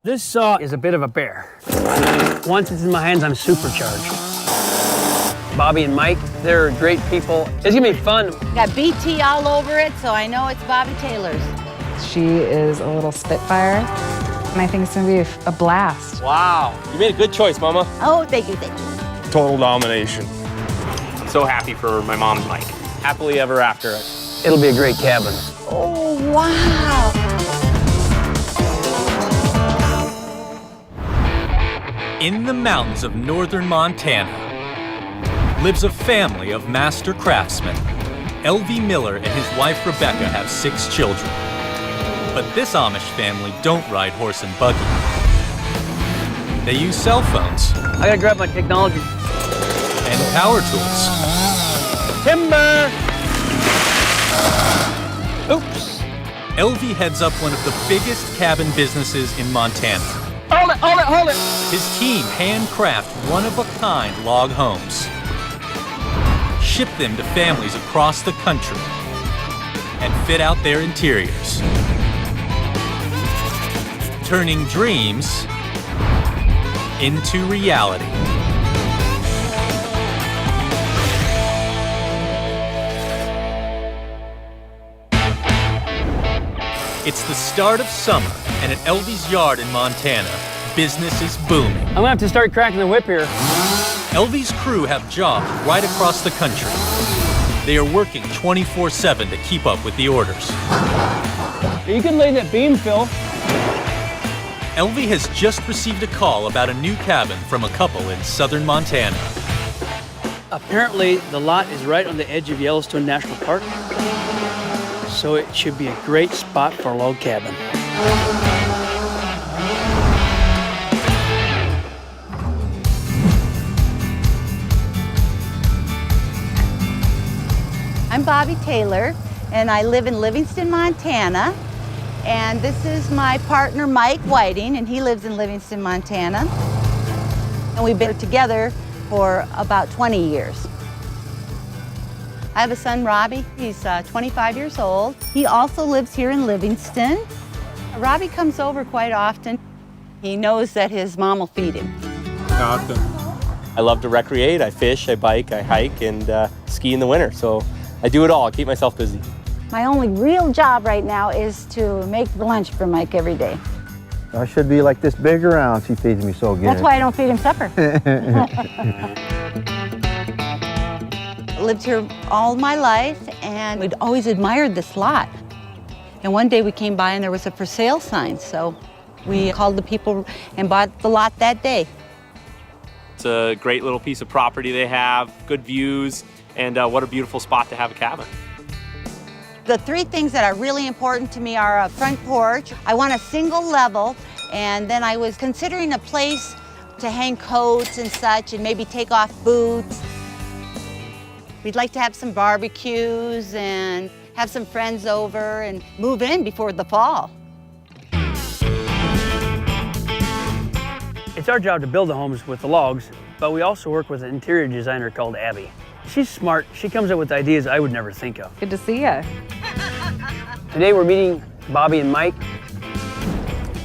This saw is a bit of a bear. Once it's in my hands, I'm supercharged. Bobbi and Mike, they're great people. It's gonna be fun. Got BT all over it, so I know it's Bobbi Taylor's. She is a little spitfire, and I think it's gonna be a blast. Wow, you made a good choice, Mama. Oh, thank you, thank you. Total domination. I'm so happy for my mom and Mike. Happily ever after. It'll be a great cabin. Oh, wow. In the mountains of northern Montana lives a family of master craftsmen. L.V. Miller and his wife Rebecca have 6 children. But this Amish family don't ride horse and buggy. They use cell phones I gotta grab my technology. and power tools. Timber! Oops. L.V. heads up one of the biggest cabin businesses in Montana. Hold it, hold it, hold it! His team handcraft one-of-a-kind log homes, ship them to families across the country, and fit out their interiors, turning dreams into reality. It's the start of summer, and at L.V.'s yard in Montana, business is booming. I'm gonna have to start cracking the whip here. L.V.'s crew have jobs right across the country. They are working 24/7 to keep up with the orders. You can lay that beam, Phil. L.V. has just received a call about a new cabin from a couple in southern Montana. Apparently, the lot is right on the edge of Yellowstone National Park, so it should be a great spot for a log cabin. I'm Bobbi Taylor, and I live in Livingston, Montana. And this is my partner, Mike Whiting, and he lives in Livingston, Montana. And we've been together for about 20 years. I have a son, Robbie. He's 25 years old. He also lives here in Livingston. Robbie comes over quite often. He knows that his mom will feed him. Often. I love to recreate. I fish, I bike, I hike, and ski in the winter. So I do it all. I keep myself busy. My only real job right now is to make lunch for Mike every day. I should be like this big around. She feeds me so good. That's why I don't feed him supper. I lived here all my life, and we'd always admired this lot. And one day we came by and there was a for sale sign, so we called the people and bought the lot that day. It's a great little piece of property they have, good views, and what a beautiful spot to have a cabin. The 3 things that are really important to me are a front porch. I want a single level, and then I was considering a place to hang coats and such and maybe take off boots. We'd like to have some barbecues and have some friends over and move in before the fall. It's our job to build the homes with the logs, but we also work with an interior designer called Abby. She's smart. She comes up with ideas I would never think of. Good to see you. Today we're meeting Bobbi and Mike.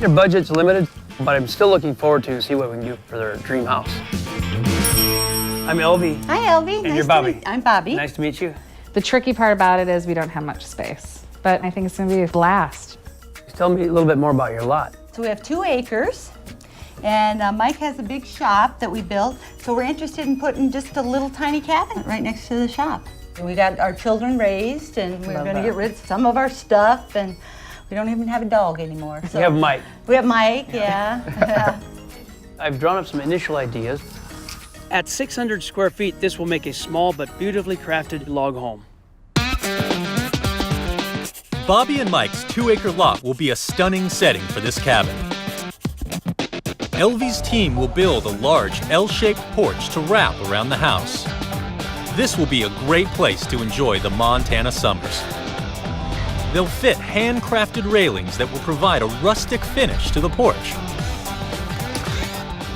Their budget's limited, but I'm still looking forward to see what we can do for their dream house. I'm L.V. Hi, Elvie. And you're Bobbi. I'm Bobbi. Nice to meet you. The tricky part about it is we don't have much space, but I think it's gonna be a blast. Just tell me a little bit more about your lot. So we have 2 acres, and Mike has a big shop that we built, so we're interested in putting just a little tiny cabin right next to the shop. We got our children raised, and we're going to get rid of some of our stuff, and we don't even have a dog anymore. So We have Mike. We have Mike, yeah. I've drawn up some initial ideas. At 600 square feet, this will make a small but beautifully crafted log home. Bobbi and Mike's 2-acre lot will be a stunning setting for this cabin. L.V.'s team will build a large L-shaped porch to wrap around the house. This will be a great place to enjoy the Montana summers. They'll fit handcrafted railings that will provide a rustic finish to the porch.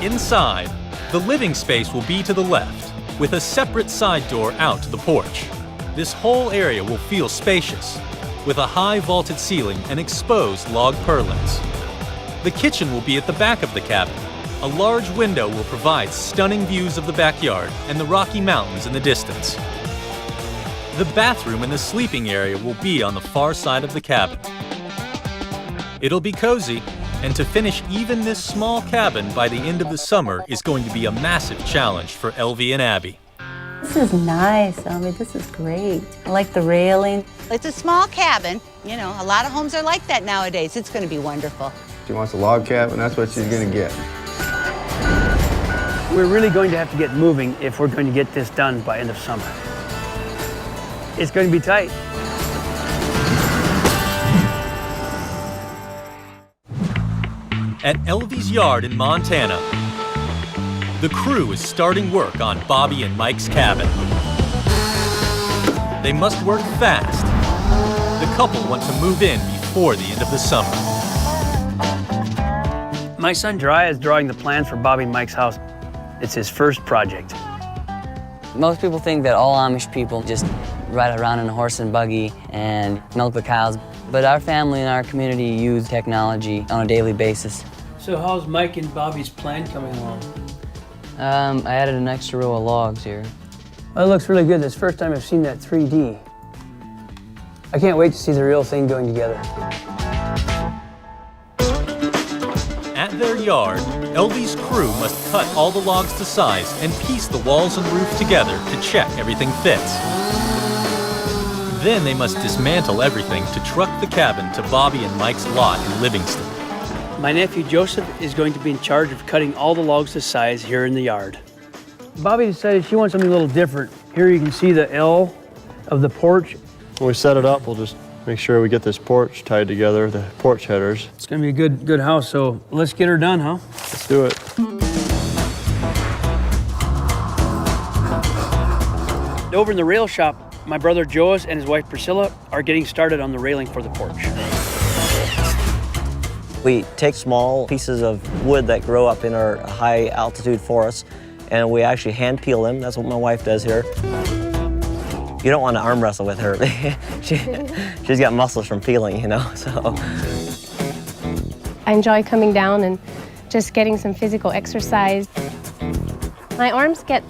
Inside, the living space will be to the left, with a separate side door out to the porch. This whole area will feel spacious, with a high vaulted ceiling and exposed log purlins. The kitchen will be at the back of the cabin. A large window will provide stunning views of the backyard and the Rocky Mountains in the distance. The bathroom and the sleeping area will be on the far side of the cabin. It'll be cozy, and to finish even this small cabin by the end of the summer is going to be a massive challenge for Elvie and Abby. This is nice, Elvie. This is great. I like the railing. It's a small cabin. You know, a lot of homes are like that nowadays. It's going to be wonderful. She wants a log cabin, that's what she's gonna get. We're really going to have to get moving if we're going to get this done by end of summer. It's going to be tight. At Elvie's yard in Montana, the crew is starting work on Bobbi and Mike's cabin. They must work fast. The couple want to move in before the end of the summer. My son Jariah is drawing the plans for Bobbi and Mike's house. It's his first project. Most people think that all Amish people just ride around in a horse and buggy and milk the cows, but our family and our community use technology on a daily basis. So how's Mike and Bobbi's plan coming along? I added an extra row of logs here. Well, it looks really good. It's the first time I've seen that 3D. I can't wait to see the real thing going together. At their yard, Elvie's crew must cut all the logs to size and piece the walls and roof together to check everything fits. Then they must dismantle everything to truck the cabin to Bobbi and Mike's lot in Livingston. My nephew Joseph is going to be in charge of cutting all the logs to size here in the yard. Bobbi decided she wants something a little different. Here you can see the L of the porch. When we set it up, we'll just make sure we get this porch tied together, the porch headers. It's gonna be a good house, so let's get her done, huh? Let's do it. Over in the rail shop, my brother Joas and his wife Priscilla are getting started on the railing for the porch. We take small pieces of wood that grow up in our high altitude forests, and we actually hand peel them. That's what my wife does here. You don't want to arm wrestle with her. She's got muscles from peeling, you know, so. I enjoy coming down and just getting some physical exercise. My arms get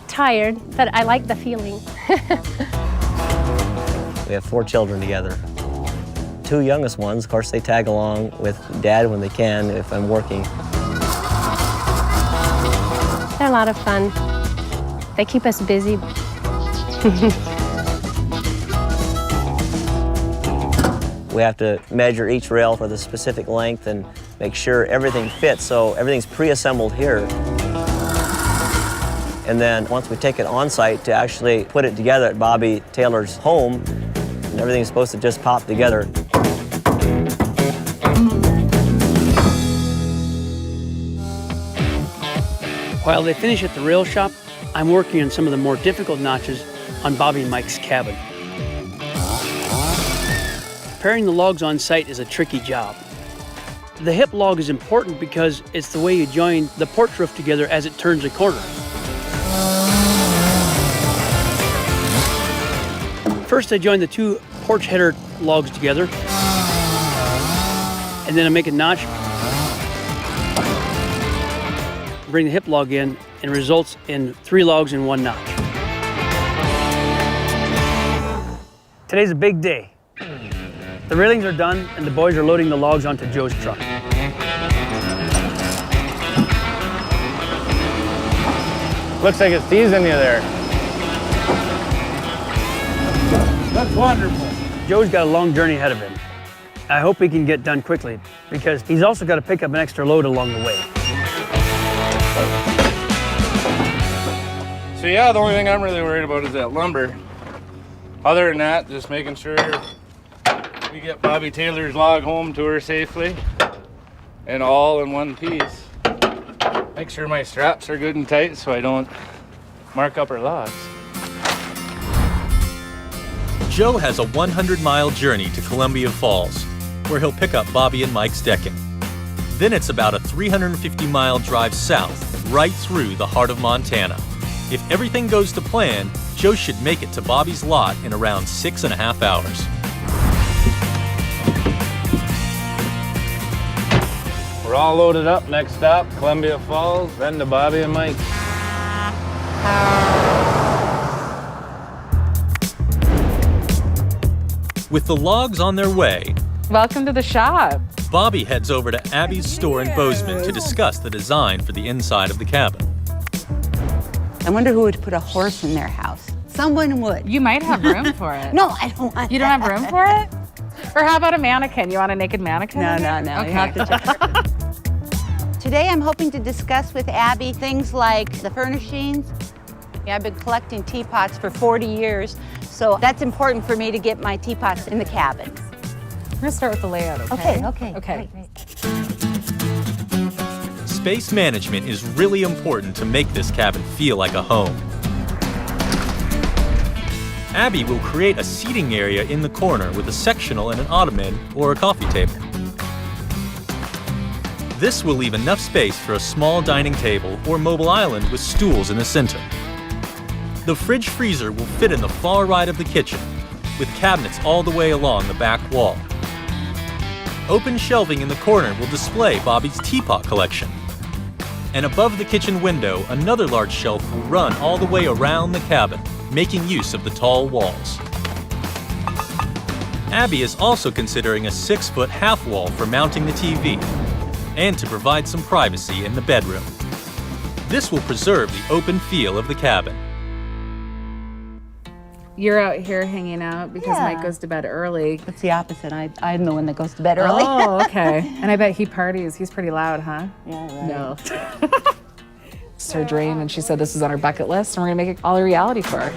tired, but I like the feeling. We have 4 children together. 2 youngest ones, of course, they tag along with Dad when they can if I'm working. They're a lot of fun. They keep us busy. We have to measure each rail for the specific length and make sure everything fits, so everything's pre-assembled here. And then once we take it on site to actually put it together at Bobbi Taylor's home, everything's supposed to just pop together. While they finish at the rail shop, I'm working on some of the more difficult notches on Bobbi and Mike's cabin. Preparing the logs on site is a tricky job. The hip log is important because it's the way you join the porch roof together as it turns a corner. First, I join the 2 porch header logs together, and then I make a notch, bring the hip log in, and it results in 3 logs in 1 notch. Today's a big day. The railings are done, and the boys are loading the logs onto Joe's truck. Looks like it's teasing you there. That's wonderful. Joe's got a long journey ahead of him. I hope he can get done quickly, because he's also got to pick up an extra load along the way. So yeah, the only thing I'm really worried about is that lumber. Other than that, just making sure we get Bobbi Taylor's log home to her safely and all in one piece. Make sure my straps are good and tight so I don't mark up her logs. Joe has a 100-mile journey to Columbia Falls, where he'll pick up Bobbi and Mike's decking. Then it's about a 350-mile drive south, right through the heart of Montana. If everything goes to plan, Joe should make it to Bobbi's lot in around 6.5 hours. We're all loaded up. Next stop, Columbia Falls, then to Bobbi and Mike. With the logs on their way, Welcome to the shop. Bobbi heads over to Abby's store in Bozeman to discuss the design for the inside of the cabin. I wonder who would put a horse in their house. Someone would. You might have room for it. No, I don't want You don't have room for it? Or how about a mannequin? You want a naked mannequin? No, in no, there? no. Okay. You have to check. Today I'm hoping to discuss with Abby things like the furnishings. I've been collecting teapots for 40 years, so that's important for me to get my teapots in the cabin. We're gonna start with the layout, okay? Okay. Space management is really important to make this cabin feel like a home. Abby will create a seating area in the corner with a sectional and an ottoman or a coffee table. This will leave enough space for a small dining table or mobile island with stools in the center. The fridge freezer will fit in the far right of the kitchen, with cabinets all the way along the back wall. Open shelving in the corner will display Bobbi's teapot collection. And above the kitchen window, another large shelf will run all the way around the cabin, making use of the tall walls. Abby is also considering a 6-foot half wall for mounting the TV, and to provide some privacy in the bedroom. This will preserve the open feel of the cabin. You're out here hanging out because Yeah. Mike goes to bed early. It's the opposite. I'm the one that goes to bed early. Oh, okay. And I bet he parties. He's pretty loud, huh? Yeah, right. No. It's her dream, and she said this is on her bucket list, and we're gonna make it all a reality for her.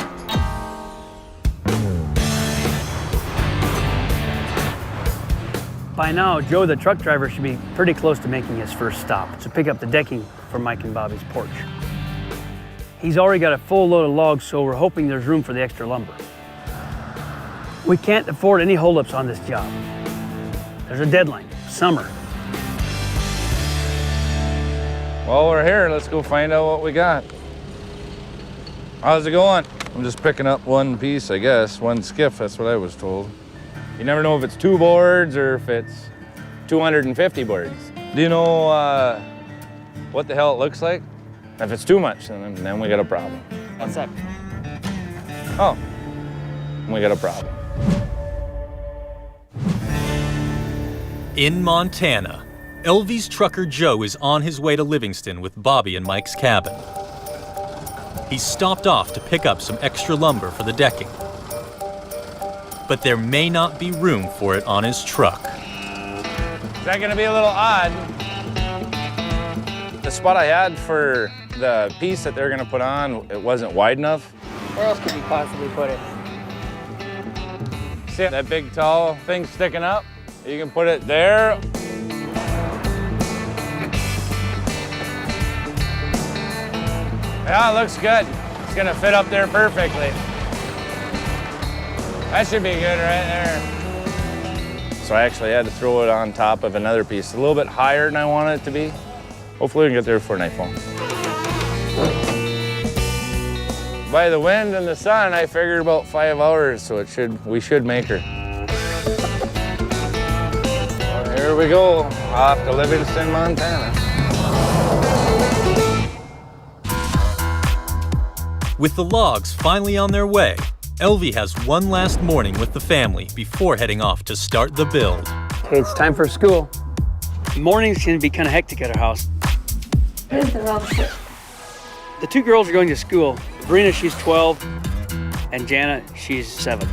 By now, Joe, the truck driver, should be pretty close to making his first stop to pick up the decking for Mike and Bobbi's porch. He's already got a full load of logs, so we're hoping there's room for the extra lumber. We can't afford any holdups on this job. There's a deadline, summer. While we're here, let's go find out what we got. How's it going? I'm just picking up one piece, I guess. One skiff, that's what I was told. You never know if it's 2 boards or if it's 250 boards. Do you know what the hell it looks like? If it's too much, then we got a problem. What's up? Oh, we got a problem. In Montana, LV's trucker Joe is on his way to Livingston with Bobbi and Mike's cabin. He's stopped off to pick up some extra lumber for the decking. But there may not be room for it on his truck. Is that gonna be a little odd? The spot I had for the piece that they're gonna put on, it wasn't wide enough. Where else could you possibly put it? See that big tall thing sticking up? You can put it there. Yeah, it looks good. It's gonna fit up there perfectly. That should be good right there. So I actually had to throw it on top of another piece, a little bit higher than I wanted it to be. Hopefully we can get there before nightfall. By the wind and the sun, I figured about 5 hours, so we should make her. Well, here we go, off to Livingston, Montana. With the logs finally on their way, LV has one last morning with the family before heading off to start the build. Okay, it's time for school. Mornings can be kind of hectic at our house. The 2 girls are going to school. Verena, she's 12, and Jana, she's 7.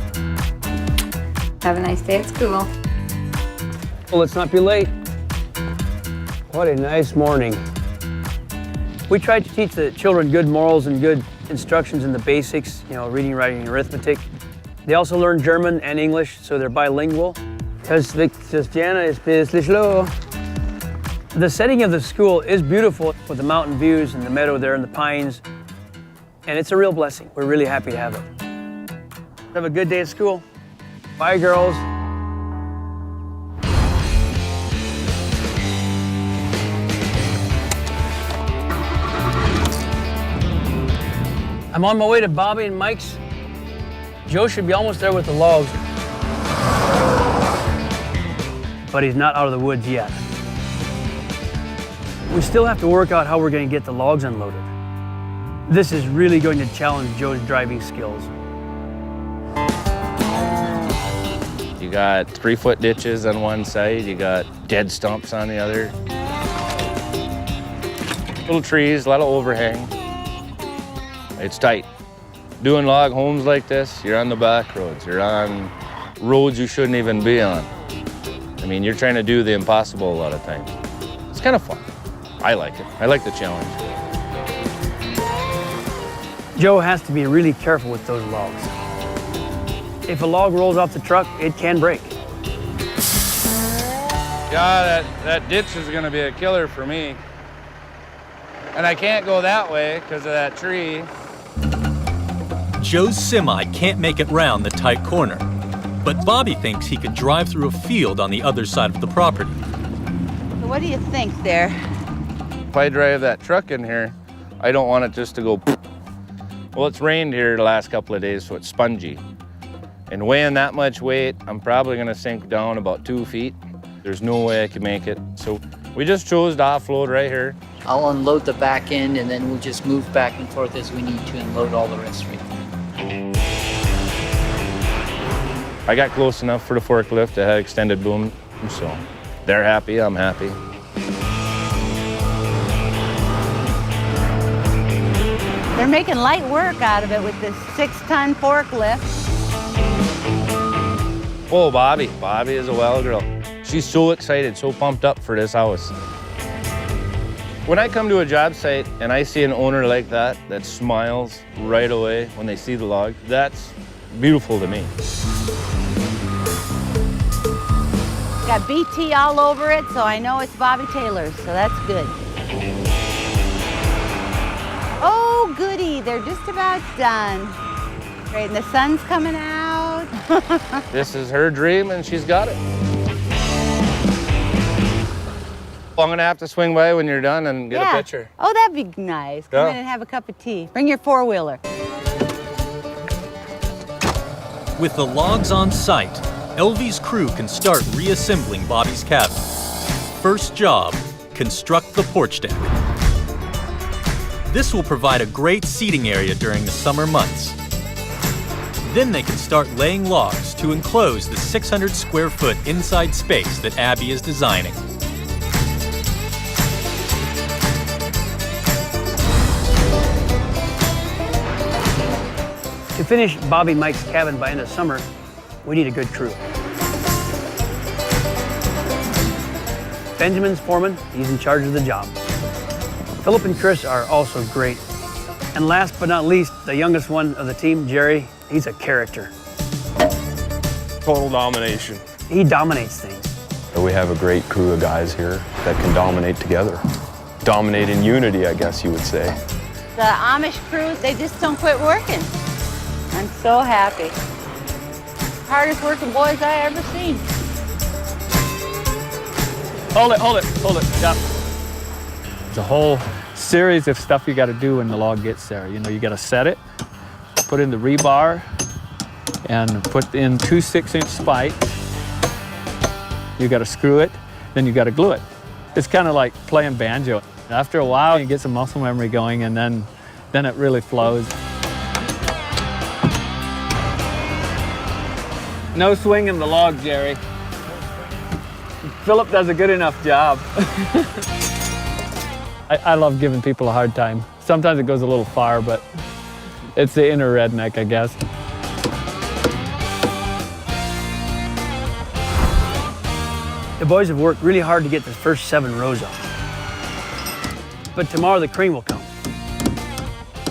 Have a nice day at school. Well, let's not be late. What a nice morning. We tried to teach the children good morals and good instructions in the basics, reading, writing, and arithmetic. They also learn German and English, so they're bilingual. Because Jana is bisschen slow. The setting of the school is beautiful with the mountain views and the meadow there and the pines. And it's a real blessing. We're really happy to have it. Have a good day at school. Bye, girls. I'm on my way to Bobbi and Mike's. Joe should be almost there with the logs. But he's not out of the woods yet. We still have to work out how we're going to get the logs unloaded. This is really going to challenge Joe's driving skills. You got 3-foot ditches on one side, you got dead stumps on the other. Little trees, a lot of overhang. It's tight. Doing log homes like this, you're on the back roads, you're on roads you shouldn't even be on. I mean, you're trying to do the impossible a lot of times. It's kind of fun. I like it. I like the challenge. Joe has to be really careful with those logs. If a log rolls off the truck, it can break. Yeah, that ditch is gonna be a killer for me. And I can't go that way because of that tree. Joe's semi can't make it round the tight corner, but Bobbi thinks he could drive through a field on the other side of the property. So what do you think there? If I drive that truck in here, I don't want it just to go. Well, it's rained here the last couple of days, so it's spongy. And weighing that much weight, I'm probably gonna sink down about 2 feet. There's no way I can make it. So we just chose to offload right here. I'll unload the back end and then we'll just move back and forth as we need to and load all the rest right there. I got close enough for the forklift. It had extended boom, so they're happy, I'm happy. They're making light work out of it with this 6-ton forklift. Oh, Bobbi. Bobbi is a well girl. She's so excited, so pumped up for this house. When I come to a job site and I see an owner like that smiles right away when they see the log, that's beautiful to me. Got BT all over it, so I know it's Bobbi Taylor's, so that's good. Oh, goody, they're just about done. Great, and the sun's coming out. This is her dream, and she's got it. I'm gonna have to swing by when you're done and get a picture. Oh, that'd be nice. Come in and have a cup of tea. Bring your four-wheeler. With the logs on site, LV's crew can start reassembling Bobbi's cabin. First job, construct the porch deck. This will provide a great seating area during the summer months. Then they can start laying logs to enclose the 600 square foot inside space that Abby is designing. To finish Bobbi and Mike's cabin by end of summer, we need a good crew. Benjamin's foreman, he's in charge of the job. Philip and Chris are also great. And last but not least, the youngest one of the team, Jerry, he's a character. Total domination. He dominates things. We have a great crew of guys here that can dominate together. Dominate in unity, I guess you would say. The Amish crew, they just don't quit working. I'm so happy. Hardest working boys I ever seen. Hold it. Yep. It's a whole series of stuff you got to do when the log gets there. You know, you got to set it, put in the rebar, and put in 2 6-inch spikes. You got to screw it, then you got to glue it. It's kind of like playing banjo. After a while, you get some muscle memory going, and then it really flows. No swinging the log, Jerry. Philip does a good enough job. I love giving people a hard time. Sometimes it goes a little far, but it's the inner redneck, I guess. The boys have worked really hard to get the first 7 rows up. But tomorrow the crane will come.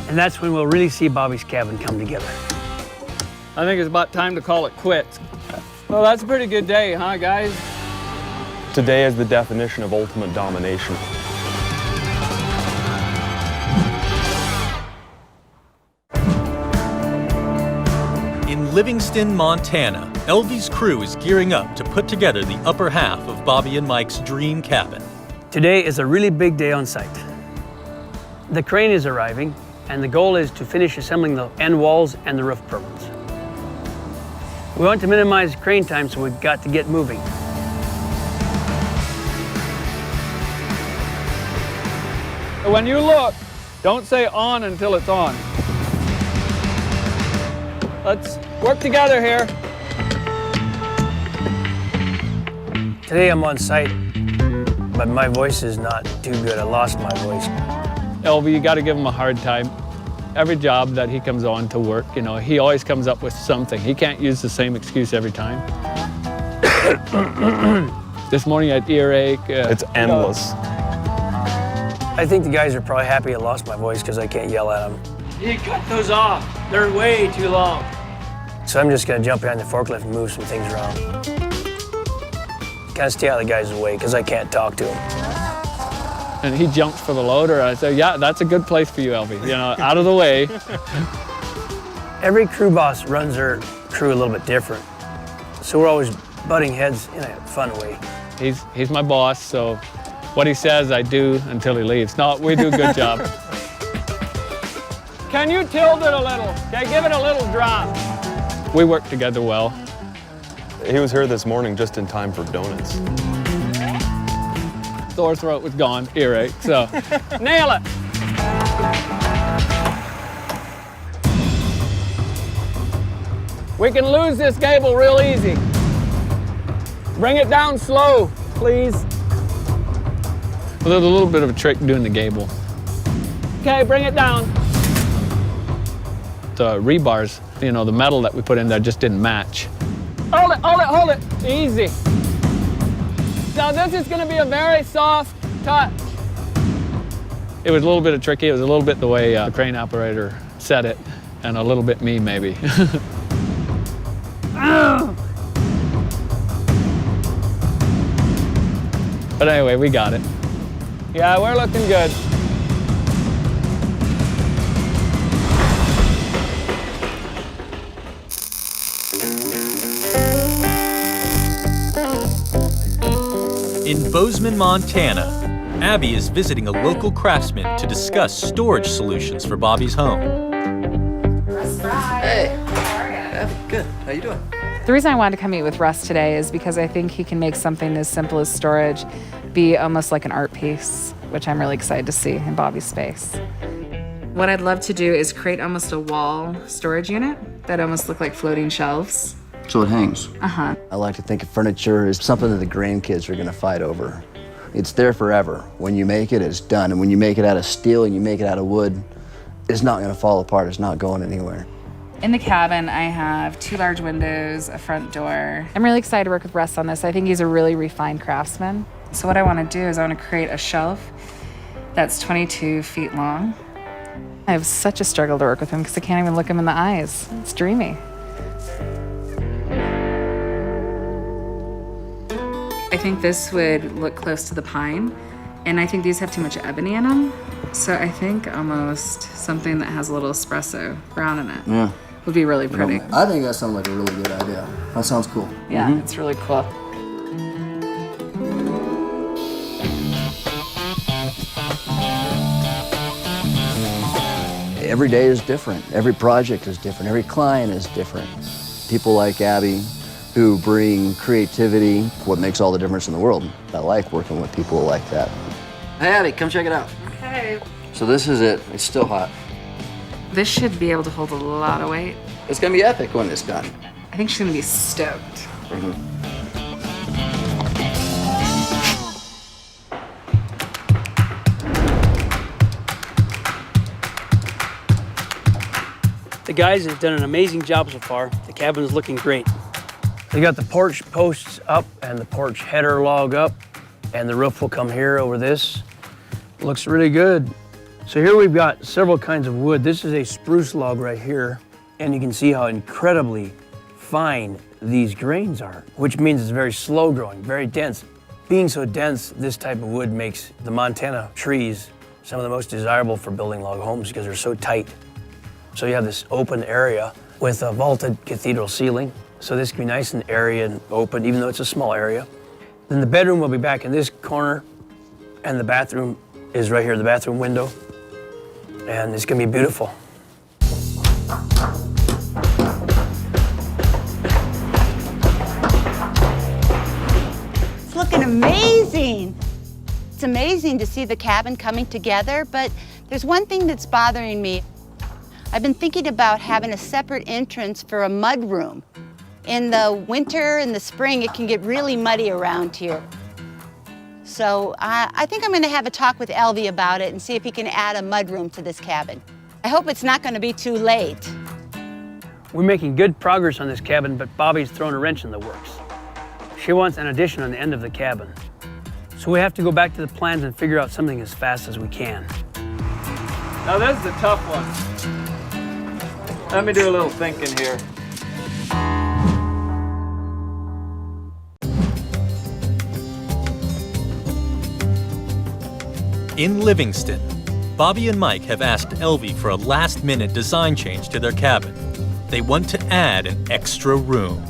And that's when we'll really see Bobbi's cabin come together. I think it's about time to call it quits. Well, that's a pretty good day, huh, guys? Today is the definition of ultimate domination. In Livingston, Montana, LV's crew is gearing up to put together the upper half of Bobbi and Mike's dream cabin. Today is a really big day on site. The crane is arriving, and the goal is to finish assembling the end walls and the roof purlins. We want to minimize crane time, so we've got to get moving. When you look, don't say on until it's on. Let's work together here. Today I'm on site, but my voice is not too good. I lost my voice. Elvie, you got to give him a hard time. Every job that he comes on to work, you know, he always comes up with something. He can't use the same excuse every time. This morning I had earache. It's endless. I think the guys are probably happy I lost my voice because I can't yell at them. You cut those off. They're way too long. So I'm just gonna jump behind the forklift and move some things around. Kind of stay out of the guy's way because I can't talk to him. And he jumps for the loader. I said, yeah, that's a good place for you, Elvie. You know, out of the way. Every crew boss runs their crew a little bit different. So we're always butting heads in a fun way. He's my boss, so what he says, I do until he leaves. No, we do a good job. Can you tilt it a little? Okay, give it a little drop. We work together well. He was here this morning just in time for donuts. Sore throat was gone, earache, so nail it. We can lose this gable real easy. Bring it down slow, please. Well, there's a little bit of a trick doing the gable. Okay, bring it down. The rebars, you know, the metal that we put in there just didn't match. Hold it, hold it, hold it. Easy. Now this is gonna be a very soft touch. It was a little bit tricky. It was a little bit the way the crane operator said it, and a little bit me, maybe. But anyway, we got it. Yeah, we're looking good. In Bozeman, Montana, Abby is visiting a local craftsman to discuss storage solutions for Bobbi's home. Hey. Abby, good. How you doing? The reason I wanted to come meet with Russ today is because I think he can make something as simple as storage be almost like an art piece, which I'm really excited to see in Bobbi's space. What I'd love to do is create almost a wall storage unit that almost look like floating shelves. So it hangs? Uh-huh. I like to think of furniture as something that the grandkids are going to fight over. It's there forever. When you make it, it's done. And when you make it out of steel and you make it out of wood, it's not going to fall apart. It's not going anywhere. In the cabin, I have 2 large windows, a front door. I'm really excited to work with Russ on this. I think he's a really refined craftsman. So what I want to do is I want to create a shelf that's 22 feet long. I have such a struggle to work with him because I can't even look him in the eyes. It's dreamy. I think this would look close to the pine, and I think these have too much ebony in them. So I think almost something that has a little espresso brown in it. Yeah. Would be really pretty. I think that sounds like a really good idea. That sounds cool. Yeah, It's really cool. Every day is different. Every project is different. Every client is different. People like Abby who bring creativity, what makes all the difference in the world. I like working with people like that. Hey, Abby, come check it out. Okay. So this is it. It's still hot. This should be able to hold a lot of weight. It's gonna be epic when it's done. I think she's gonna be stoked. The guys have done an amazing job so far. The cabin is looking great. They got the porch posts up and the porch header log up, and the roof will come here over this. Looks really good. So here we've got several kinds of wood. This is a spruce log right here, and you can see how incredibly fine these grains are, which means it's very slow growing, very dense. Being so dense, this type of wood makes the Montana trees some of the most desirable for building log homes because they're so tight. So you have this open area with a vaulted cathedral ceiling. So this can be nice and airy and open, even though it's a small area. Then the bedroom will be back in this corner, and the bathroom is right here, the bathroom window. And it's gonna be beautiful. It's looking amazing. It's amazing to see the cabin coming together, but there's one thing that's bothering me. I've been thinking about having a separate entrance for a mud room. In the winter and the spring, it can get really muddy around here. So I think I'm gonna have a talk with Elvie about it and see if he can add a mud room to this cabin. I hope it's not gonna be too late. We're making good progress on this cabin, but Bobbi's thrown a wrench in the works. She wants an addition on the end of the cabin. So we have to go back to the plans and figure out something as fast as we can. Now this is the tough one. Let me do a little thinking here. In Livingston, Bobbi and Mike have asked Elvie for a last-minute design change to their cabin. They want to add an extra room.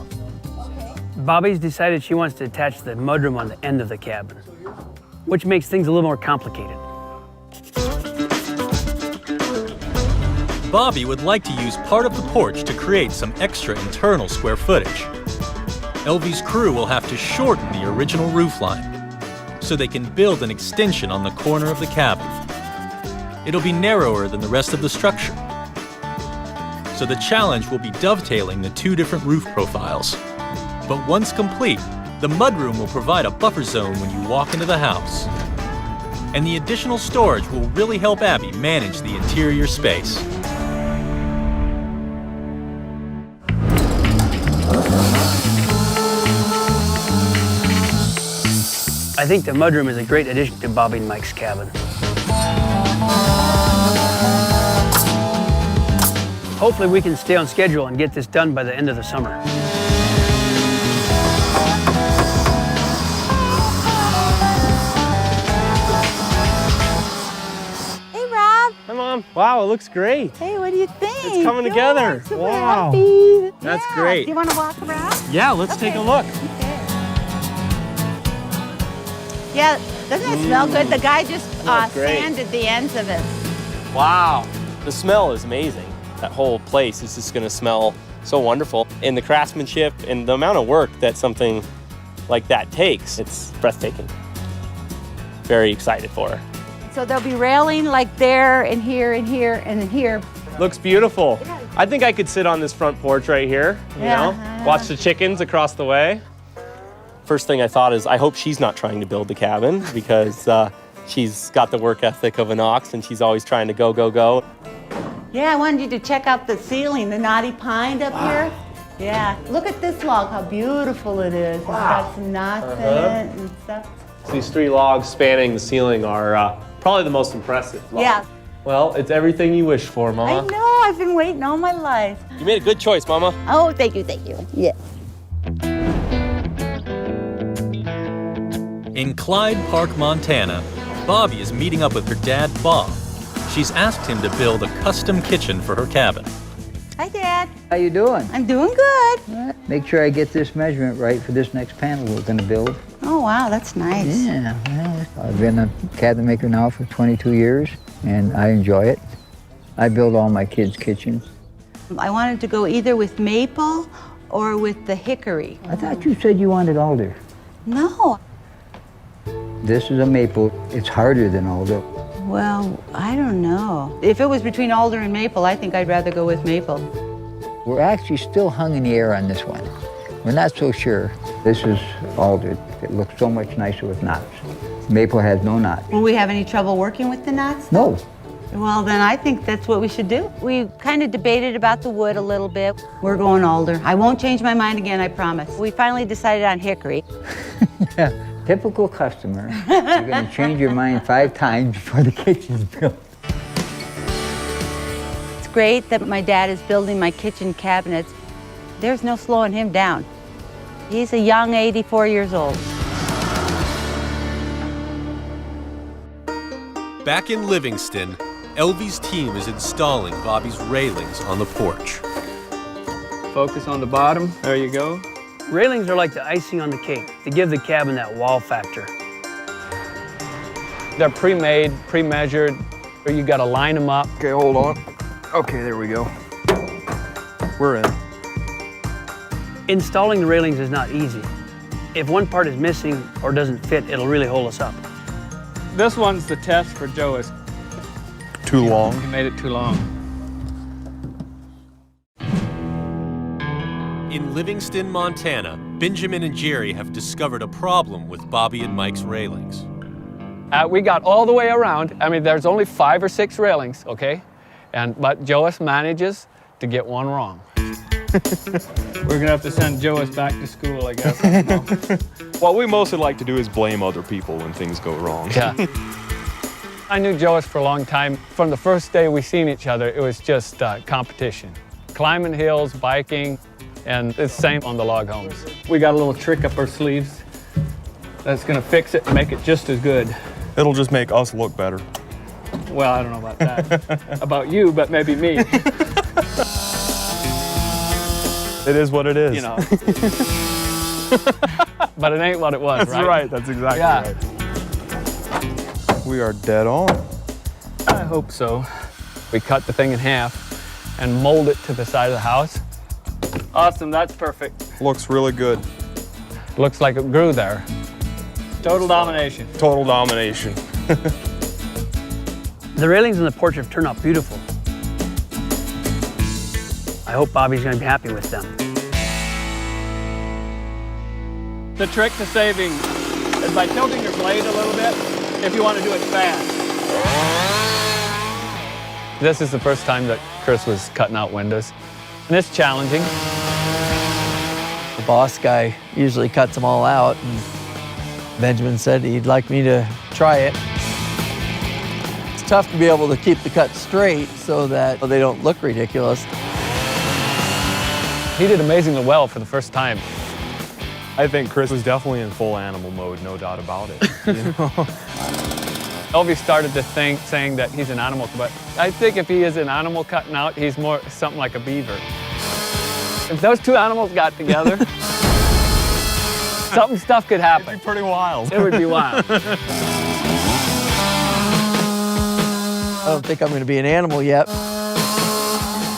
Bobbi's decided she wants to attach the mudroom on the end of the cabin, which makes things a little more complicated. Bobbi would like to use part of the porch to create some extra internal square footage. Elvie's crew will have to shorten the original roofline so they can build an extension on the corner of the cabin. It'll be narrower than the rest of the structure. So the challenge will be dovetailing the two different roof profiles. But once complete, the mudroom will provide a buffer zone when you walk into the house. And the additional storage will really help Abby manage the interior space. I think the mudroom is a great addition to Bobbi and Mike's cabin. Hopefully we can stay on schedule and get this done by the end of the summer. Hey, Rob. Hi, Mom. Wow, it looks great. Hey, what do you think? It's coming together. So Wow. happy. That's Yeah. great. Do you want to walk around? Yeah, let's take a look. Yeah, doesn't it smell good? The guy just Smells great. sanded the ends of it. Wow. The smell is amazing. That whole place is just gonna smell so wonderful. And the craftsmanship and the amount of work that something like that takes, it's breathtaking. Very excited for her. So there'll be railing like there and here and here and here. Looks beautiful. I think I could sit on this front porch right here, you know, watch the chickens across the way. First thing I thought is, I hope she's not trying to build the cabin because she's got the work ethic of an ox and she's always trying to go, go, go. Yeah, I wanted you to check out the ceiling, the knotty pine up here. Yeah, look at this log, how beautiful it is. It's got some knots in it and stuff. These 3 logs spanning the ceiling are probably the most impressive logs. Yeah. Well, it's everything you wish for, Mama. I know, I've been waiting all my life. You made a good choice, Mama. Oh, thank you, thank you. Yeah. In Clyde Park, Montana, Bobbi is meeting up with her dad, Bob. She's asked him to build a custom kitchen for her cabin. Hi, Dad. How you doing? I'm doing good. Make sure I get this measurement right for this next panel we're going to build. Oh, wow, that's nice. Yeah, well, I've been a cabinet maker now for 22 years, and I enjoy it. I build all my kids' kitchens. I wanted to go either with maple or with the hickory. I thought you said you wanted alder. No. This is a maple. It's harder than alder. Well, I don't know. If it was between alder and maple, I think I'd rather go with maple. We're actually still hung in the air on this one. We're not so sure. This is alder. It looks so much nicer with knots. Maple has no knots. Will we have any trouble working with the knots? No. Well, then I think that's what we should do. We kind of debated about the wood a little bit. We're going alder. I won't change my mind again, I promise. We finally decided on hickory. Typical customer. You're going to change your mind 5 times before the kitchen's built. It's great that my dad is building my kitchen cabinets. There's no slowing him down. He's a young 84 years old. Back in Livingston, Elvie's team is installing Bobbi's railings on the porch. Focus on the bottom. There you go. Railings are like the icing on the cake. They give the cabin that wow factor. They're pre-made, pre-measured. You got to line them up. Okay, hold on. Okay, there we go. We're in. Installing the railings is not easy. If one part is missing or doesn't fit, it'll really hold us up. This one's the test for Joe. Is Too long. he made it too long. In Livingston, Montana, Benjamin and Jerry have discovered a problem with Bobbi and Mike's railings. We got all the way around. I mean, there's only 5 or 6 railings, okay? But Joas manages to get one wrong. We're gonna have to send Joas back to school, I guess. I don't know. What we mostly like to do is blame other people when things go wrong. Yeah. I knew Joas for a long time. From the first day we seen each other, it was just competition. Climbing hills, biking, and it's the same on the log homes. We got a little trick up our sleeves that's gonna fix it and make it just as good. It'll just make us look better. Well, I don't know about that. About you, but maybe me. It is what it is. You know. But it ain't what it was, That's right. That's exactly right. We are dead on. I hope so. We cut the thing in half and mold it to the side of the house. Awesome, that's perfect. Looks really good. Looks like it grew there. Total domination. Total domination. The railings in the porch have turned out beautiful. I hope Bobbi's gonna be happy with them. The trick to saving is by tilting your blade a little bit if you want to do it fast. This is the first time that Chris was cutting out windows, and it's challenging. The boss guy usually cuts them all out, and Benjamin said he'd like me to try it. It's tough to be able to keep the cut straight so that they don't look ridiculous. He did amazingly well for the first time. I think Chris was definitely in full animal mode, no doubt about it. You know? Elvie started to saying that he's an animal, but I think if he is an animal cutting out, he's more something like a beaver. If those two animals got together, stuff could happen. It'd be pretty wild. It would be wild. I don't think I'm going to be an animal yet,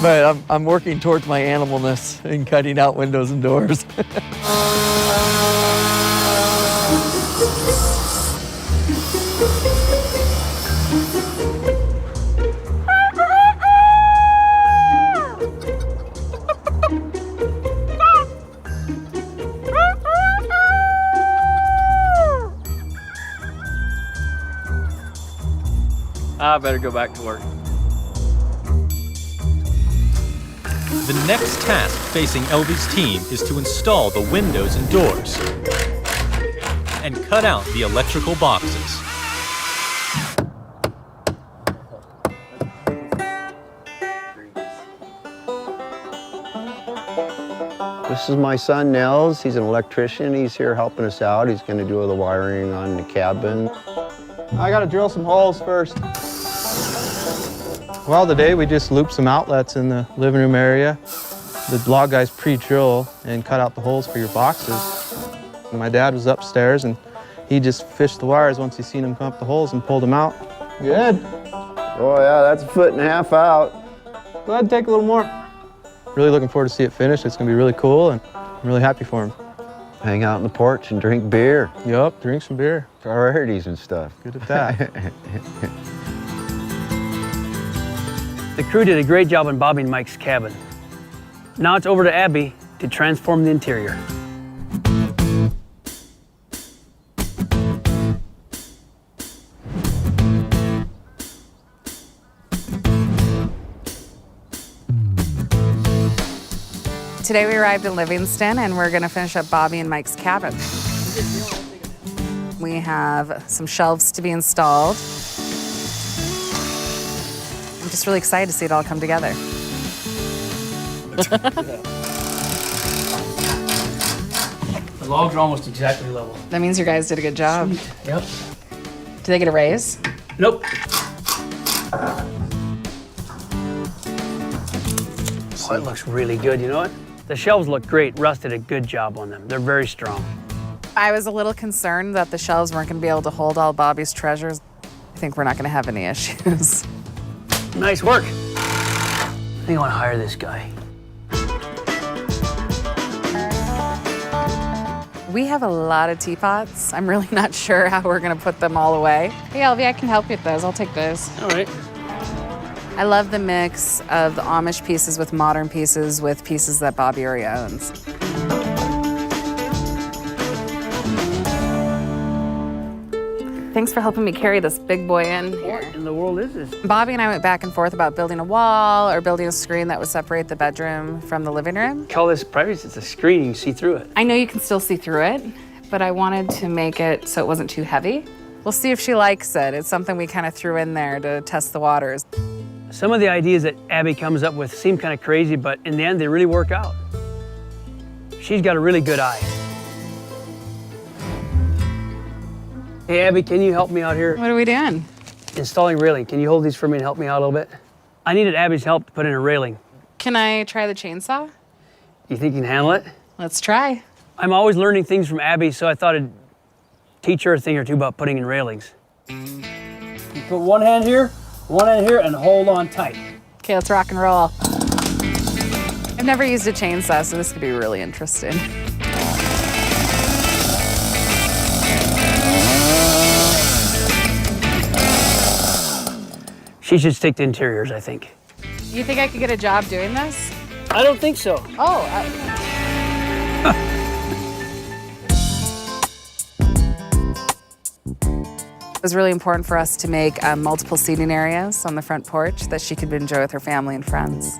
but I'm working towards my animalness in cutting out windows and doors. I better go back to work. The next task facing Elvie's team is to install the windows and doors and cut out the electrical boxes. This is my son, Nels. He's an electrician. He's here helping us out. He's going to do all the wiring on the cabin. I got to drill some holes first. Well, today we just looped some outlets in the living room area. The log guys pre-drill and cut out the holes for your boxes. And my dad was upstairs and he just fished the wires once he seen them come up the holes and pulled them out. Good. Oh yeah, that's 1.5 feet out. Go ahead and take a little more. Really looking forward to see it finished. It's gonna be really cool and I'm really happy for him. Hang out on the porch and drink beer. Yup, drink some beer. Rarities and stuff. Good at that. The crew did a great job on Bobbi and Mike's cabin. Now it's over to Abby to transform the interior. Today we arrived in Livingston and we're gonna finish up Bobbi and Mike's cabin. We have some shelves to be installed. I'm just really excited to see it all come together. The logs are almost exactly level. That means your guys did a good job. Sweet. Yep. Did they get a raise? Nope. Oh, it looks really good, you know what? The shelves look great. Russ did a good job on them. They're very strong. I was a little concerned that the shelves weren't gonna be able to hold all Bobbi's treasures. I think we're not gonna have any issues. Nice work. I think I want to hire this guy. We have a lot of teapots. I'm really not sure how we're gonna put them all away. Hey, Elvie, I can help you with those. I'll take those. All right. I love the mix of the Amish pieces with modern pieces with pieces that Bobbi already owns. Thanks for helping me carry this big boy in here. What in the world is this? Bobbi and I went back and forth about building a wall or building a screen that would separate the bedroom from the living room. Call this privacy. It's a screen. You can see through it. I know you can still see through it, but I wanted to make it so it wasn't too heavy. We'll see if she likes it. It's something we kind of threw in there to test the waters. Some of the ideas that Abby comes up with seem kind of crazy, but in the end, they really work out. She's got a really good eye. Hey, Abby, can you help me out here? What are we doing? Installing railing. Can you hold these for me and help me out a little bit? I needed Abby's help to put in a railing. Can I try the chainsaw? You think you can handle it? Let's try. I'm always learning things from Abby, so I thought I'd teach her a thing or two about putting in railings. You put one hand here, and hold on tight. Okay, let's rock and roll. I've never used a chainsaw, so this could be really interesting. She should stick to interiors, I think. You think I could get a job doing this? I don't think so. Oh. It was really important for us to make multiple seating areas on the front porch that she could enjoy with her family and friends.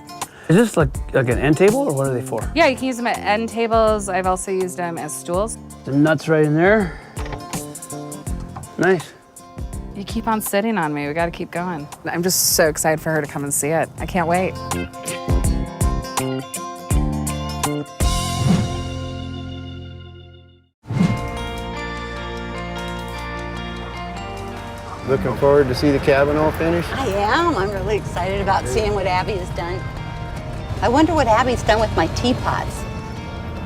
Is this like an end table, or what are they for? Yeah, you can use them at end tables. I've also used them as stools. The nuts right in there. Nice. You keep on sitting on me. We got to keep going. I'm just so excited for her to come and see it. I can't wait. Looking forward to see the cabin all finished? I am. I'm really excited about seeing what Abby has done. I wonder what Abby's done with my teapots.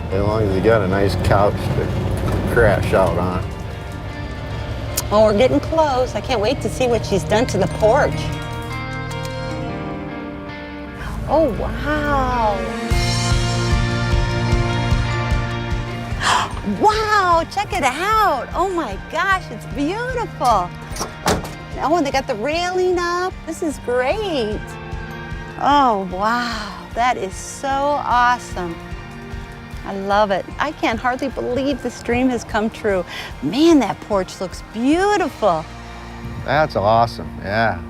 As long as you got a nice couch to crash out on. Well, we're getting close. I can't wait to see what she's done to the porch. Oh, wow. Wow, check it out. Oh my gosh, it's beautiful. Oh, and they got the railing up. This is great. Oh, wow, that is so awesome. I love it. I can hardly believe this dream has come true. Man, that porch looks beautiful. That's awesome, yeah.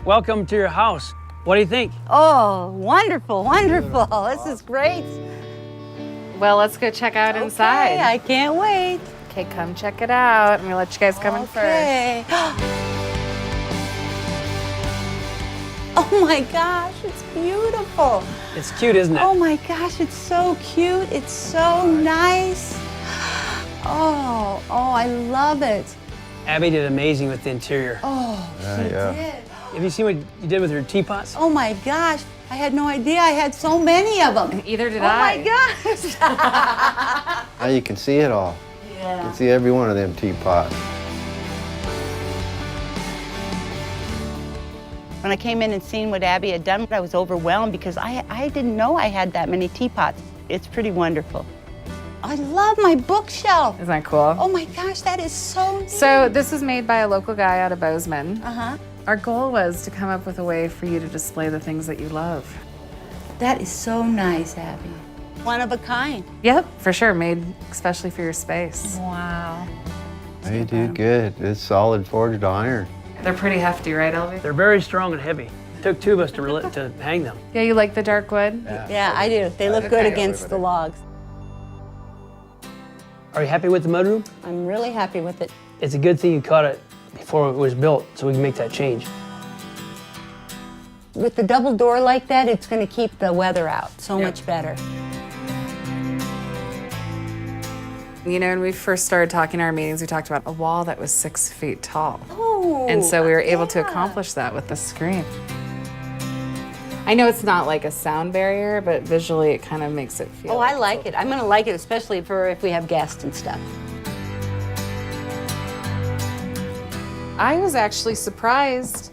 Welcome to your house. What do you think? Oh, wonderful, wonderful. This is great. Well, let's go check out inside. I can't wait. Okay, come check it out. I'm gonna let you guys come in first. Oh my gosh, it's beautiful. It's cute, isn't it? Oh my gosh, it's so cute. It's so nice. Oh, I love it. Abby did amazing with the interior. Oh, she did. Have you seen what you did with her teapots? Oh my gosh, I had no idea I had so many of them. Either did I. I. Oh my gosh. Now you can see it all. Yeah. You can see every one of them teapots. When I came in and seen what Abby had done, I was overwhelmed because I didn't know I had that many teapots. It's pretty wonderful. I love my bookshelf. Isn't that cool? Oh my gosh, that is so neat. So this was made by a local guy out of Bozeman. Uh-huh. Our goal was to come up with a way for you to display the things that you love. That is so nice, Abby. One of a kind. Yep, for sure, made especially for your space. Wow. They do good. It's solid forged iron. They're pretty hefty, right, Elvie? They're very strong and heavy. It took two of us to hang them. Yeah, you like the dark wood? Yeah, I do. They look good against the logs. Are you happy with the mudroom? I'm really happy with it. It's a good thing you caught it before it was built, so we can make that change. With the double door like that, it's going to keep the weather out so much better. You know, when we first started talking in our meetings, we talked about a wall that was 6 feet tall. Oh, and so we were able to accomplish that with the screen. I know it's not like a sound barrier, but visually it kind of makes it feel. Oh, I like it. I'm going to like it, especially for if we have guests and stuff. I was actually surprised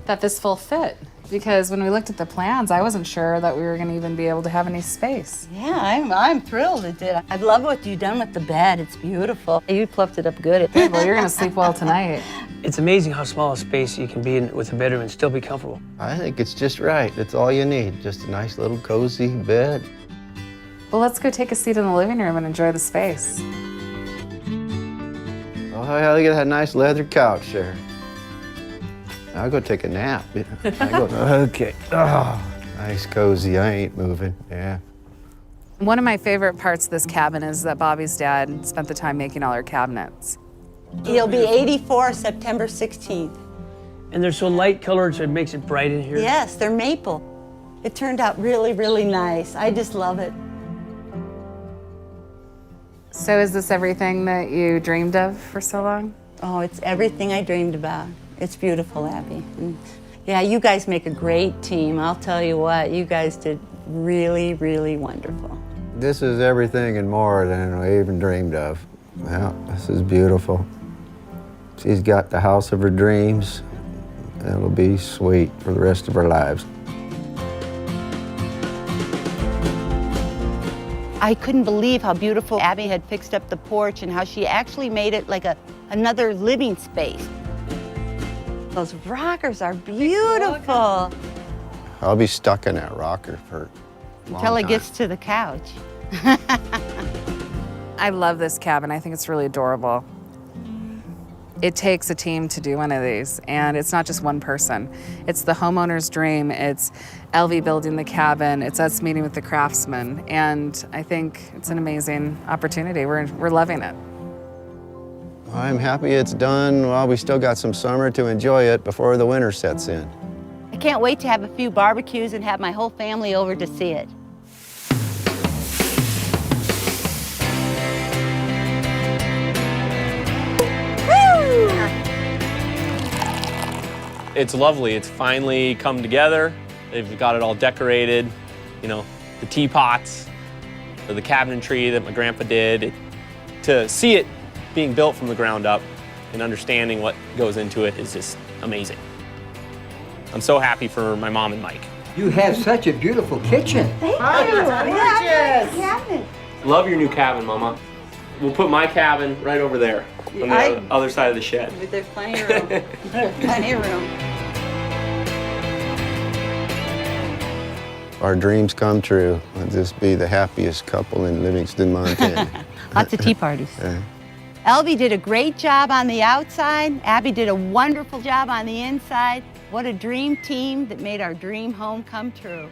that this full fit. Because when we looked at the plans, I wasn't sure that we were going to even be able to have any space. Yeah, I'm thrilled it did. I love what you've done with the bed. It's beautiful. You fluffed it up good. Well, you're going to sleep well tonight. It's amazing how small a space you can be in with a bedroom and still be comfortable. I think it's just right. That's all you need. Just a nice little cozy bed. Well, let's go take a seat in the living room and enjoy the space. Oh, yeah, look at that nice leather couch there. I'll go take a nap. Okay. Oh, nice, cozy. I ain't moving. Yeah. One of my favorite parts of this cabin is that Bobbi's dad spent the time making all our cabinets. He'll be 84 September 16th. And they're so light colored, so it makes it bright in here. Yes, they're maple. It turned out really, really nice. I just love it. So is this everything that you dreamed of for so long? Oh, it's everything I dreamed about. It's beautiful, Abby. And yeah, you guys make a great team. I'll tell you what, you guys did really, really wonderful. This is everything and more than I even dreamed of. Well, this is beautiful. She's got the house of her dreams. It'll be sweet for the rest of our lives. I couldn't believe how beautiful Abby had fixed up the porch and how she actually made it like another living space. Those rockers are beautiful. I'll be stuck in that rocker for a long Until it time. gets to the couch. I love this cabin. I think it's really adorable. It takes a team to do one of these, and it's not just one person. It's the homeowner's dream. It's Elvie building the cabin. It's us meeting with the craftsmen, and I think it's an amazing opportunity. We're loving it. I'm happy it's done while we still got some summer to enjoy it before the winter sets in. I can't wait to have a few barbecues and have my whole family over to see it. It's lovely. It's finally come together. They've got it all decorated. You know, the teapots, the cabinetry that my grandpa did. To see it being built from the ground up and understanding what goes into it is just amazing. I'm so happy for my mom and Mike. You have such a beautiful kitchen. Thank you. Gorgeous. Love your new cabin, Mama. We'll put my cabin right over there on the other side of the shed. There's plenty of room. There's plenty of room. Our dreams come true. We'll just be the happiest couple in Livingston, Montana. Lots of tea parties. Elvie did a great job on the outside. Abby did a wonderful job on the inside. What a dream team that made our dream home come true.